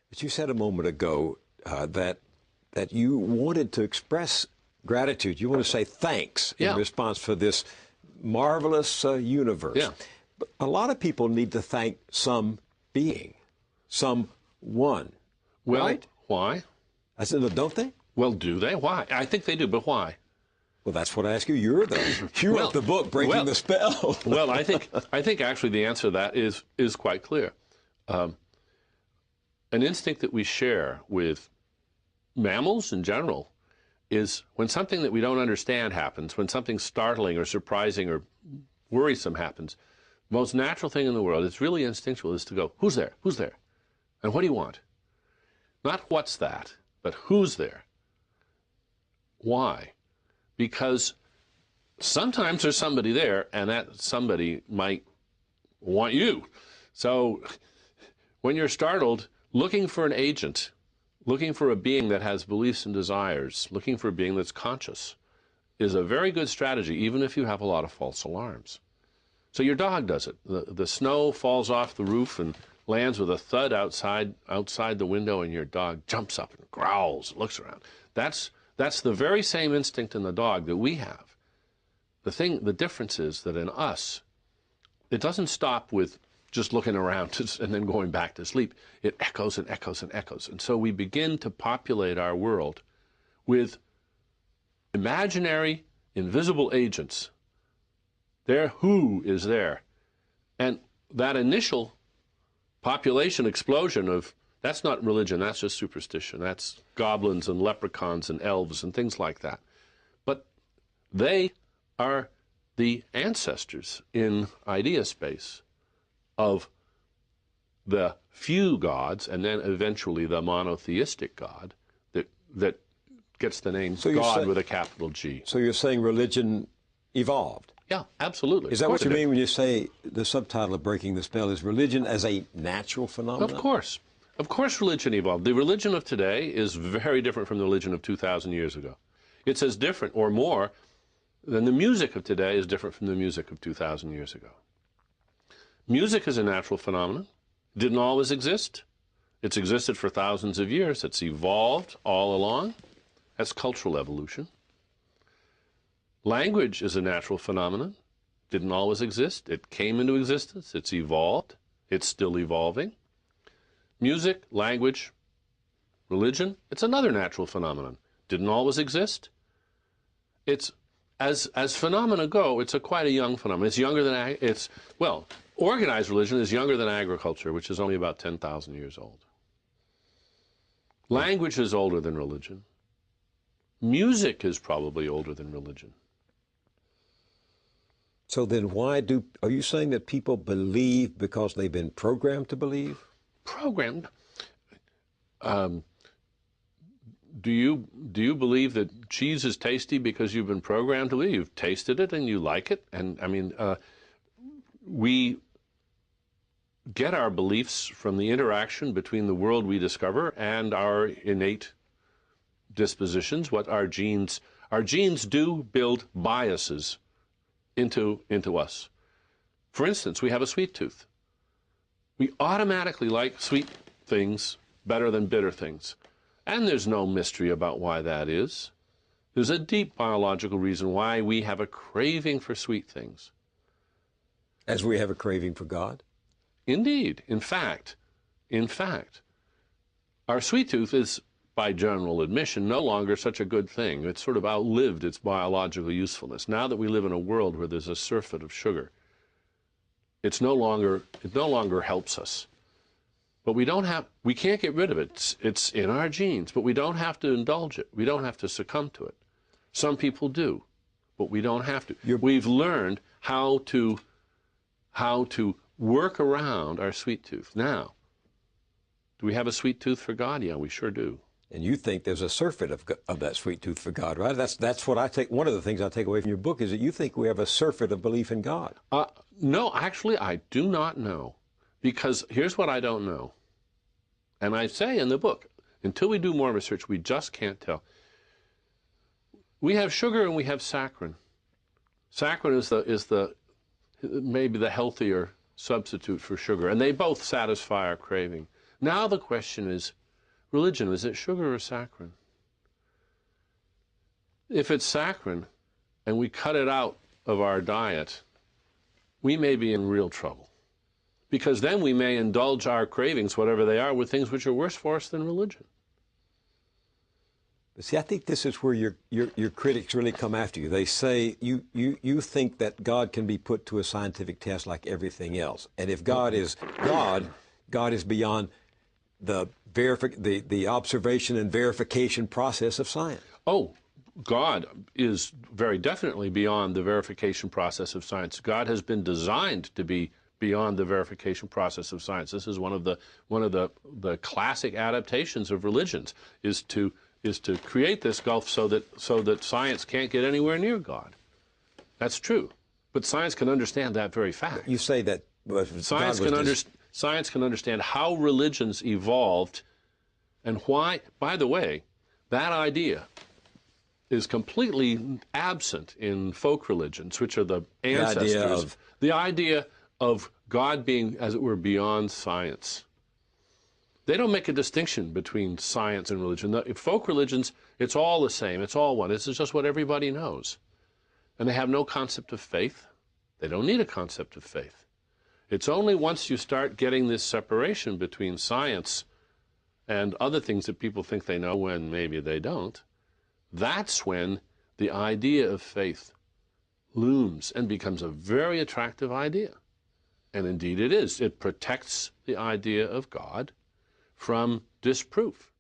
But you said a moment ago that you wanted to express gratitude. You want to say thanks in response for this marvelous universe. Yeah. But a lot of people need to thank some being, someone. Well, right? Why? I said, no, don't they? Well, do they? Why? I think they do, but why? Well, that's what I ask you. You wrote the book, Breaking the Spell. Well, I think actually the answer to that is quite clear. An instinct that we share with mammals in general is when something that we don't understand happens, when something startling or surprising or worrisome happens, the most natural thing in the world, it's really instinctual, is to go, who's there? Who's there? And what do you want? Not what's that, but who's there? Why? Because sometimes there's somebody there, and that somebody might want you. So when you're startled, looking for an agent, looking for a being that has beliefs and desires, looking for a being that's conscious, is a very good strategy, even if you have a lot of false alarms. So your dog does it. The snow falls off the roof and lands with a thud outside the window, and your dog jumps up and growls, looks around. That's the very same instinct in the dog that we have. The difference is that in us, it doesn't stop with just looking around and then going back to sleep. It echoes and echoes and echoes. And so we begin to populate our world with imaginary, invisible agents. Their who is there. And that initial population explosion of, that's not religion, that's just superstition. That's goblins and leprechauns and elves and things like that. But they are the ancestors in idea space of the few gods, and then eventually the monotheistic God that gets the name God with a capital G. So you're saying religion evolved? Yeah, absolutely. Is that what you mean when you say the subtitle of Breaking the Spell is religion as a natural phenomenon? Of course. Of course religion evolved. The religion of today is very different from the religion of 2,000 years ago. It's as different or more than the music of today is different from the music of 2,000 years ago. Music is a natural phenomenon. It didn't always exist. It's existed for thousands of years. It's evolved all along. That's cultural evolution. Language is a natural phenomenon. Didn't always exist. It came into existence. It's evolved. It's still evolving. Music, language, religion, it's another natural phenomenon. Didn't always exist. It's, as phenomena go, it's quite a young phenomenon. It's younger than, organized religion is younger than agriculture, which is only about 10,000 years old. Language is older than religion. Music is probably older than religion. So then are you saying that people believe because they've been programmed to believe? Programmed? Do you believe that cheese is tasty because you've been programmed to believe? You've tasted it and you like it? And I mean, we get our beliefs from the interaction between the world we discover and our innate dispositions, what our genes do build biases into us. For instance, we have a sweet tooth. We automatically like sweet things better than bitter things. And there's no mystery about why that is. There's a deep biological reason why we have a craving for sweet things. As we have a craving for God? Indeed. In fact, our sweet tooth is, by general admission, no longer such a good thing. It's sort of outlived its biological usefulness. Now that we live in a world where there's a surfeit of sugar, it no longer helps us. But we can't get rid of it. It's in our genes, but we don't have to indulge it. We don't have to succumb to it. Some people do, but we don't have to. We've learned how to work around our sweet tooth. Now, do we have a sweet tooth for God? Yeah, we sure do. And you think there's a surfeit of that sweet tooth for God, right? That's what I take. One of the things I take away from your book is that you think we have a surfeit of belief in God. No, actually, I do not know. Because here's what I don't know. And I say in the book, until we do more research, we just can't tell. We have sugar and we have saccharin. Saccharin is maybe the healthier substitute for sugar, and they both satisfy our craving. Now the question is, religion, is it sugar or saccharin? If it's saccharin and we cut it out of our diet, we may be in real trouble. Because then we may indulge our cravings, whatever they are, with things which are worse for us than religion. See, I think this is where your critics really come after you. They say you think that God can be put to a scientific test like everything else. And if God is God, God is beyond the observation and verification process of science. Oh, God is very definitely beyond the verification process of science. God has been designed to be beyond the verification process of science. This is one of the classic adaptations of religions, is to create this gulf so that science can't get anywhere near God. That's true. But science can understand that very fact. You say that science can understand how religions evolved and why, by the way, that idea is completely absent in folk religions, which are the ancestors. The idea of God being, as it were, beyond science. They don't make a distinction between science and religion. In folk religions, it's all the same. It's all one. This is just what everybody knows. And they have no concept of faith. They don't need a concept of faith. It's only once you start getting this separation between science and other things that people think they know when maybe they don't, that's when the idea of faith looms and becomes a very attractive idea. And indeed it is. It protects the idea of God from disproof.